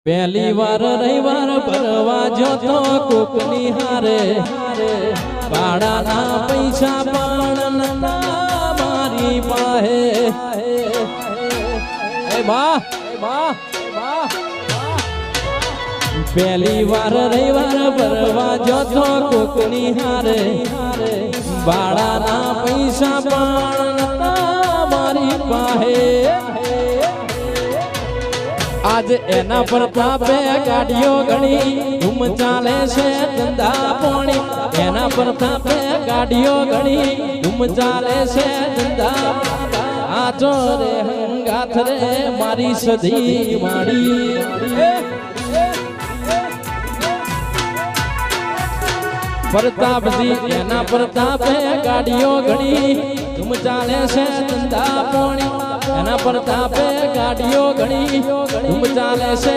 પહેલી વાર રવિવાર ભરવા જોતો કોકની હારે ભાડાના પૈસા પણ નતા મારી પાસે પહેલી વાર રવિવાર ભરવા જોતો કોકની હારે ભાડાના પૈસા પણ નતા મારી પાસે आज एना प्रतापे गाड़ियों घणी धूम चाले से धंधा पोणी एना प्रतापे गाड़ियों घणी धूम चाले से धंधा आजो रे हंगाथ रे मारी सधी माड़ी प्रताप जी एना प्रतापे गाड़ियों घणी धूम चाले से धंधा पोणी एना प्रतापे गाड़ियों घणी धूम चाले से।